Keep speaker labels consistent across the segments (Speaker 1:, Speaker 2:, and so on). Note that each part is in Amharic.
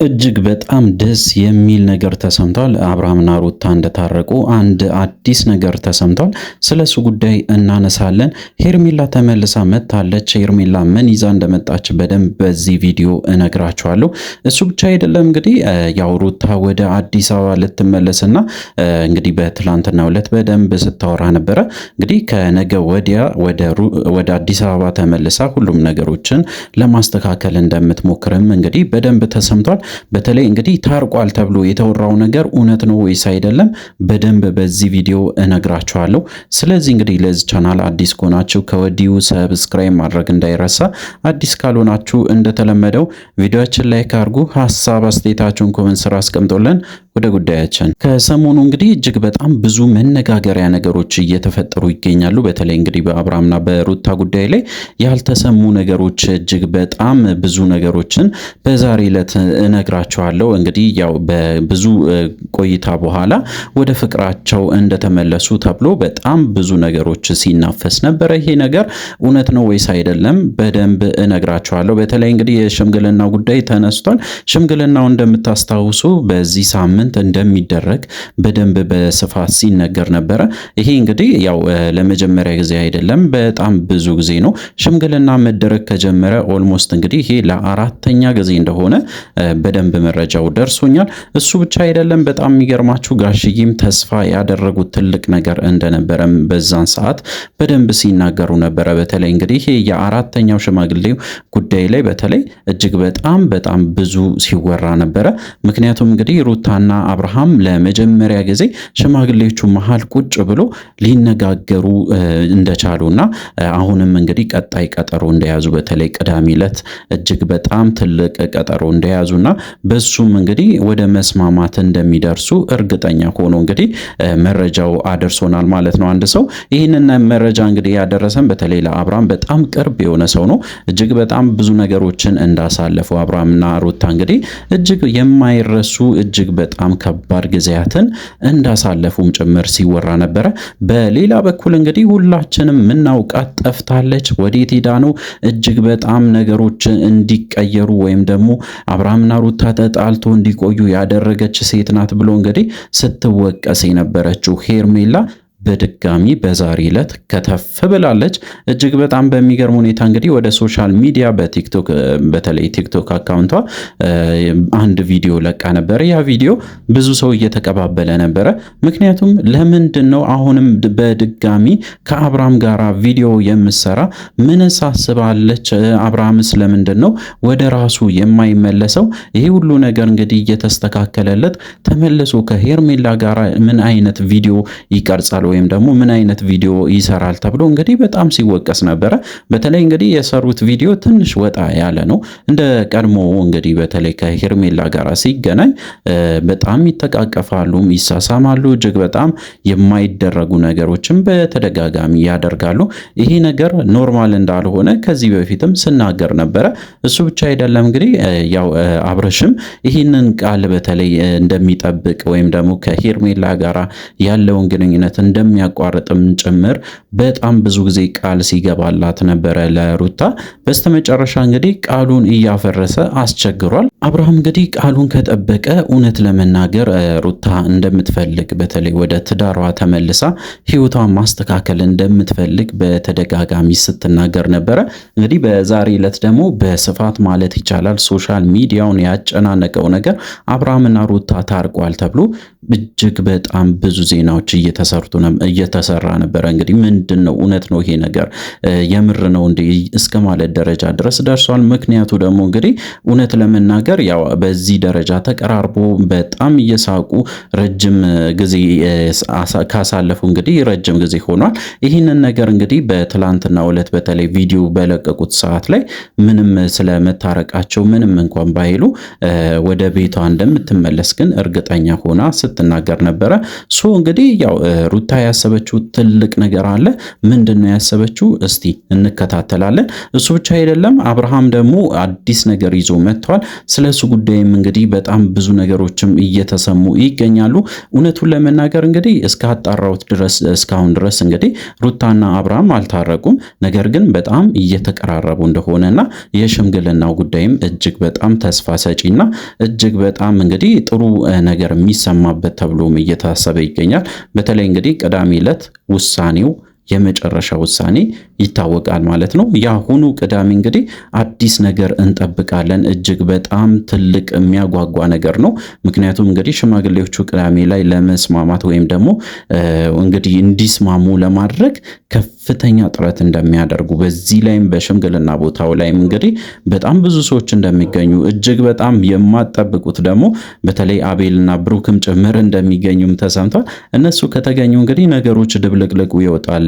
Speaker 1: እጅግ በጣም ደስ የሚል ነገር ተሰምቷል። አብርሃምና ሩታ እንደታረቁ አንድ አዲስ ነገር ተሰምቷል። ስለሱ ጉዳይ እናነሳለን። ሄርሜላ ተመልሳ መጥታለች። ሄርሜላ ምን ይዛ እንደመጣች በደንብ በዚህ ቪዲዮ እነግራችኋለሁ። እሱ ብቻ አይደለም እንግዲህ ያው ሩታ ወደ አዲስ አበባ ልትመለስና እንግዲህ በትላንትናው ዕለት በደንብ ስታወራ ነበረ። እንግዲህ ከነገ ወዲያ ወደ አዲስ አበባ ተመልሳ ሁሉም ነገሮችን ለማስተካከል እንደምትሞክርም እንግዲህ በደንብ ተሰምቷል። በተለይ እንግዲህ ታርቋል ተብሎ የተወራው ነገር እውነት ነው ወይስ አይደለም በደንብ በዚህ ቪዲዮ እነግራችኋለሁ። ስለዚህ እንግዲህ ለዚህ ቻናል አዲስ ከሆናችሁ ከወዲሁ ሰብስክራይብ ማድረግ እንዳይረሳ፣ አዲስ ካልሆናችሁ እንደተለመደው ቪዲዮአችን ላይክ አድርጉ፣ ሐሳብ አስተያየታችሁን ኮሜንት ስራ አስቀምጡልን። ወደ ጉዳያችን ከሰሞኑ እንግዲህ እጅግ በጣም ብዙ መነጋገሪያ ነገሮች እየተፈጠሩ ይገኛሉ። በተለይ እንግዲህ በአብርሃምና በሩታ ጉዳይ ላይ ያልተሰሙ ነገሮች እጅግ በጣም ብዙ ነገሮችን በዛሬ ዕለት እነግራችኋለሁ። እንግዲህ ያው በብዙ ቆይታ በኋላ ወደ ፍቅራቸው እንደተመለሱ ተብሎ በጣም ብዙ ነገሮች ሲናፈስ ነበረ። ይሄ ነገር እውነት ነው ወይስ አይደለም በደንብ እነግራችኋለሁ። በተለይ እንግዲህ የሽምግልና ጉዳይ ተነስቷል። ሽምግልናው እንደምታስታውሱ በዚህ ሳምንት እንደሚደረግ በደንብ በስፋት ሲነገር ነበረ። ይሄ እንግዲህ ያው ለመጀመሪያ ጊዜ አይደለም፣ በጣም ብዙ ጊዜ ነው ሽምግልና መደረግ ከጀመረ። ኦልሞስት እንግዲህ ይሄ ለአራተኛ ጊዜ እንደሆነ በደንብ መረጃው ደርሶኛል። እሱ ብቻ አይደለም፣ በጣም የሚገርማችሁ ጋሽዬም ተስፋ ያደረጉት ትልቅ ነገር እንደነበረም በዛን ሰዓት በደንብ ሲናገሩ ነበረ። በተለይ እንግዲህ ይሄ የአራተኛው ሽማግሌው ጉዳይ ላይ በተለይ እጅግ በጣም ብዙ ሲወራ ነበረ። ምክንያቱም እንግዲህ ሩታና አብርሃም ለመጀመሪያ ጊዜ ሽማግሌዎቹ መሃል ቁጭ ብሎ ሊነጋገሩ እንደቻሉና አሁንም እንግዲህ ቀጣይ ቀጠሮ እንደያዙ በተለይ ቅዳሜ ዕለት እጅግ በጣም ትልቅ ቀጠሮ እንደያዙና በሱም እንግዲህ ወደ መስማማት እንደሚደርሱ እርግጠኛ ሆኖ እንግዲህ መረጃው አደርሶናል ማለት ነው። አንድ ሰው ይህንን መረጃ እንግዲህ ያደረሰን በተለይ ለአብርሃም በጣም ቅርብ የሆነ ሰው ነው። እጅግ በጣም ብዙ ነገሮችን እንዳሳለፉ አብርሃምና ሩታ እንግዲህ እጅግ የማይረሱ እጅግ በጣም ከባድ ጊዜያትን እንዳሳለፉም ጭምር ሲወራ ነበረ። በሌላ በኩል እንግዲህ ሁላችንም ምናውቃት ጠፍታለች፣ ወዴት ሄዳ ነው እጅግ በጣም ነገሮች እንዲቀየሩ ወይም ደግሞ አብርሃምና ሩታ ተጣልቶ እንዲቆዩ ያደረገች ሴት ናት ብሎ እንግዲህ ስትወቀስ የነበረችው ሄርሜላ በድጋሚ በዛሬ ዕለት ከተፍ ብላለች። እጅግ በጣም በሚገርም ሁኔታ እንግዲህ ወደ ሶሻል ሚዲያ በቲክቶክ በተለይ ቲክቶክ አካውንቷ አንድ ቪዲዮ ለቃ ነበር። ያ ቪዲዮ ብዙ ሰው እየተቀባበለ ነበረ። ምክንያቱም ለምንድን ነው አሁንም በድጋሚ ከአብርሃም ጋራ ቪዲዮ የምሰራ? ምን ሳስባለች? አብርሃምስ ለምንድን ነው ወደ ራሱ የማይመለሰው? ይሄ ሁሉ ነገር እንግዲህ እየተስተካከለለት ተመልሶ ከሄርሜላ ጋራ ምን አይነት ቪዲዮ ይቀርጻል ወይም ደግሞ ምን አይነት ቪዲዮ ይሰራል ተብሎ እንግዲህ በጣም ሲወቀስ ነበረ። በተለይ እንግዲህ የሰሩት ቪዲዮ ትንሽ ወጣ ያለ ነው። እንደ ቀድሞ እንግዲህ በተለይ ከሄርሜላ ጋር ሲገናኝ በጣም ይተቃቀፋሉ፣ ይሳሳማሉ። እጅግ በጣም የማይደረጉ ነገሮችን በተደጋጋሚ ያደርጋሉ። ይሄ ነገር ኖርማል እንዳልሆነ ከዚህ በፊትም ስናገር ነበረ። እሱ ብቻ አይደለም እንግዲህ ያው አብርሽም ይህንን ቃል በተለይ እንደሚጠብቅ ወይም ደግሞ ከሄርሜላ ጋር ያለውን ግንኙነት እንደሚያቋርጥም ጭምር በጣም ብዙ ጊዜ ቃል ሲገባላት ነበረ ለሩታ። በስተመጨረሻ እንግዲህ ቃሉን እያፈረሰ አስቸግሯል። አብርሃም እንግዲህ ቃሉን ከጠበቀ እውነት ለመናገር ሩታ እንደምትፈልግ በተለይ ወደ ትዳሯ ተመልሳ ሕይወቷን ማስተካከል እንደምትፈልግ በተደጋጋሚ ስትናገር ነበረ። እንግዲህ በዛሬ ዕለት ደግሞ በስፋት ማለት ይቻላል ሶሻል ሚዲያውን ያጨናነቀው ነገር አብርሃምና ሩታ ታርቋል ተብሎ እጅግ በጣም ብዙ ዜናዎች እየተሰራ ነበረ። እንግዲህ ምንድን ነው እውነት ነው ይሄ ነገር የምር ነው እንዴ እስከ ማለት ደረጃ ድረስ ደርሷል። ምክንያቱ ደግሞ እንግዲህ እውነት ለመናገር ያው በዚህ ደረጃ ተቀራርቦ በጣም እየሳቁ ረጅም ጊዜ ካሳለፉ እንግዲህ ረጅም ጊዜ ሆኗል። ይህንን ነገር እንግዲህ በትላንትናው ዕለት በተለይ ቪዲዮ በለቀቁት ሰዓት ላይ ምንም ስለመታረቃቸው ምንም እንኳን ባይሉ ወደ ቤቷ እንደምትመለስ ግን እርግጠኛ ሆና ስትናገር ነበረ። ሶ እንግዲህ ያው ሩታ ያሰበችው ትልቅ ነገር አለ። ምንድነው ያሰበችው? እስቲ እንከታተላለን። እሱ ብቻ አይደለም፣ አብርሃም ደግሞ አዲስ ነገር ይዞ መጥቷል። ስለሱ ጉዳይም እንግዲህ በጣም ብዙ ነገሮችም እየተሰሙ ይገኛሉ። እውነቱን ለመናገር እንግዲህ እስከ አጣራሁት ድረስ እስካሁን ድረስ እንግዲህ ሩታና አብርሃም አልታረቁም። ነገር ግን በጣም እየተቀራረቡ እንደሆነና የሽምግልናው ጉዳይም እጅግ በጣም ተስፋ ሰጪና እጅግ በጣም እንግዲህ ጥሩ ነገር የሚሰማበት ተብሎም እየታሰበ ይገኛል። በተለይ እንግዲህ ቅዳሜ ዕለት ውሳኔው የመጨረሻ ውሳኔ ይታወቃል ማለት ነው። ያሁኑ ቅዳሜ እንግዲህ አዲስ ነገር እንጠብቃለን። እጅግ በጣም ትልቅ የሚያጓጓ ነገር ነው። ምክንያቱም እንግዲህ ሽማግሌዎቹ ቅዳሜ ላይ ለመስማማት ወይም ደግሞ እንግዲህ እንዲስማሙ ለማድረግ ከፍተኛ ጥረት እንደሚያደርጉ በዚህ ላይም በሽምግልና ቦታው ላይም እንግዲህ በጣም ብዙ ሰዎች እንደሚገኙ እጅግ በጣም የማጠብቁት ደግሞ በተለይ አቤልና ብሩክም ጭምር እንደሚገኙም ተሰምቷል። እነሱ ከተገኙ እንግዲህ ነገሮች ድብልቅልቁ ይወጣል።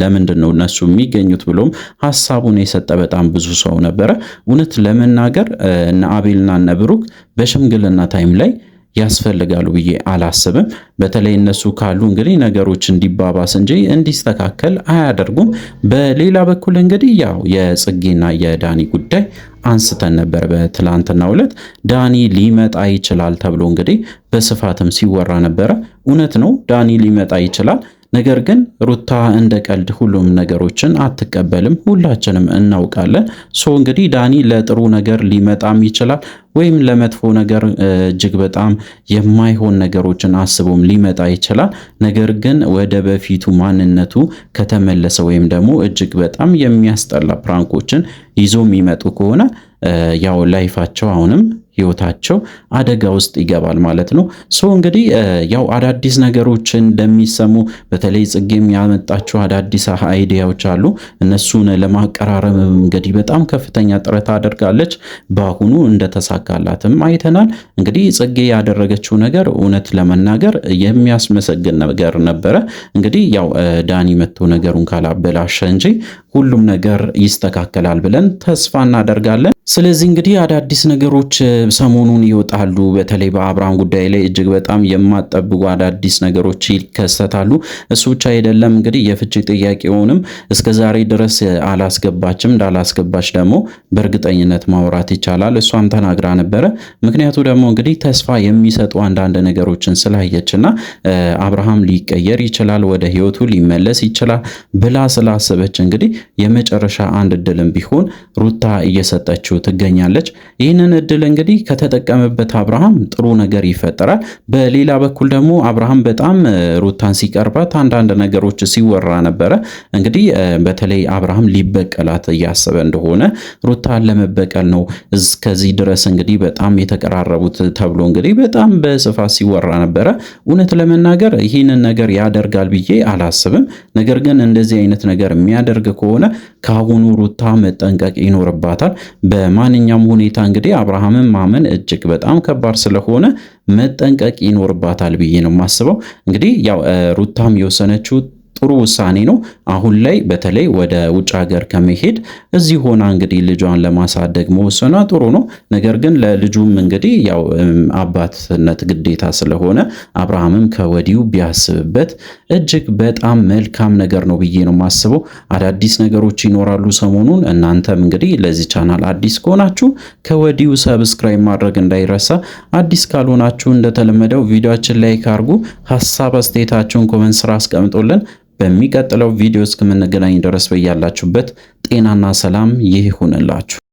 Speaker 1: ለምንድን ነው እነሱ የሚገኙት ብሎም ሐሳቡን የሰጠ በጣም ብዙ ሰው ነበረ። እውነት ለመናገር እነ አቤልና እነ ብሩክ በሽምግልና ታይም ላይ ያስፈልጋሉ ብዬ አላስብም። በተለይ እነሱ ካሉ እንግዲህ ነገሮች እንዲባባስ እንጂ እንዲስተካከል አያደርጉም። በሌላ በኩል እንግዲህ ያው የጽጌና የዳኒ ጉዳይ አንስተን ነበር በትላንትናው ዕለት። ዳኒ ሊመጣ ይችላል ተብሎ እንግዲህ በስፋትም ሲወራ ነበረ። እውነት ነው፣ ዳኒ ሊመጣ ይችላል። ነገር ግን ሩታ እንደ ቀልድ ሁሉም ነገሮችን አትቀበልም፣ ሁላችንም እናውቃለን። እንግዲህ ዳኒ ለጥሩ ነገር ሊመጣም ይችላል ወይም ለመጥፎ ነገር እጅግ በጣም የማይሆን ነገሮችን አስቦም ሊመጣ ይችላል። ነገር ግን ወደ በፊቱ ማንነቱ ከተመለሰ ወይም ደግሞ እጅግ በጣም የሚያስጠላ ፕራንኮችን ይዞ የሚመጡ ከሆነ ያው ላይፋቸው አሁንም ህይወታቸው አደጋ ውስጥ ይገባል ማለት ነው። እንግዲህ ያው አዳዲስ ነገሮች እንደሚሰሙ በተለይ ጽጌም ያመጣቸው አዳዲስ አይዲያዎች አሉ። እነሱን ለማቀራረብ እንግዲህ በጣም ከፍተኛ ጥረት አድርጋለች። በአሁኑ እንደተሳካላትም አይተናል። እንግዲህ ጽጌ ያደረገችው ነገር እውነት ለመናገር የሚያስመሰግን ነገር ነበረ። እንግዲህ ያው ዳኒ መጥቶ ነገሩን ካላበላሸ እንጂ ሁሉም ነገር ይስተካከላል ብለን ተስፋ እናደርጋለን። ስለዚህ እንግዲህ አዳዲስ ነገሮች ሰሞኑን ይወጣሉ። በተለይ በአብርሃም ጉዳይ ላይ እጅግ በጣም የማጠብቁ አዳዲስ ነገሮች ይከሰታሉ። እሱ ብቻ አይደለም እንግዲህ የፍቺ ጥያቄውንም እስከዛሬ ድረስ አላስገባችም። እንዳላስገባች ደግሞ በእርግጠኝነት ማውራት ይቻላል። እሷም ተናግራ ነበረ። ምክንያቱ ደግሞ እንግዲህ ተስፋ የሚሰጡ አንዳንድ ነገሮችን ስላየችና አብርሃም ሊቀየር ይችላል፣ ወደ ህይወቱ ሊመለስ ይችላል ብላ ስላሰበች እንግዲህ የመጨረሻ አንድ እድልም ቢሆን ሩታ እየሰጠችው ትገኛለች። ይህንን እድል እንግዲህ ከተጠቀመበት አብርሃም ጥሩ ነገር ይፈጠራል። በሌላ በኩል ደግሞ አብርሃም በጣም ሩታን ሲቀርባት አንዳንድ ነገሮች ሲወራ ነበረ። እንግዲህ በተለይ አብርሃም ሊበቀላት እያሰበ እንደሆነ ሩታን ለመበቀል ነው እስከዚህ ድረስ እንግዲህ በጣም የተቀራረቡት ተብሎ እንግዲህ በጣም በስፋት ሲወራ ነበረ። እውነት ለመናገር ይህንን ነገር ያደርጋል ብዬ አላስብም። ነገር ግን እንደዚህ አይነት ነገር የሚያደርግ ከሆነ ከአሁኑ ሩታ መጠንቀቅ ይኖርባታል። በማንኛውም ሁኔታ እንግዲህ አብርሃምን ማመን እጅግ በጣም ከባድ ስለሆነ መጠንቀቅ ይኖርባታል ብዬ ነው የማስበው። እንግዲህ ያው ሩታም የወሰነችው ጥሩ ውሳኔ ነው። አሁን ላይ በተለይ ወደ ውጭ ሀገር ከመሄድ እዚህ ሆና እንግዲህ ልጇን ለማሳደግ መወሰኗ ጥሩ ነው። ነገር ግን ለልጁም እንግዲህ ያው አባትነት ግዴታ ስለሆነ አብርሃምም ከወዲሁ ቢያስብበት እጅግ በጣም መልካም ነገር ነው ብዬ ነው የማስበው። አዳዲስ ነገሮች ይኖራሉ ሰሞኑን። እናንተም እንግዲህ ለዚህ ቻናል አዲስ ከሆናችሁ ከወዲሁ ሰብስክራይብ ማድረግ እንዳይረሳ። አዲስ ካልሆናችሁ እንደተለመደው ቪዲዮአችን ላይክ አድርጉ። ሐሳብ አስተያየታችሁን ኮሜንት ስራ አስቀምጡልን። በሚቀጥለው ቪዲዮ እስከምንገናኝ ድረስ በያላችሁበት ጤናና ሰላም ይሁንላችሁ።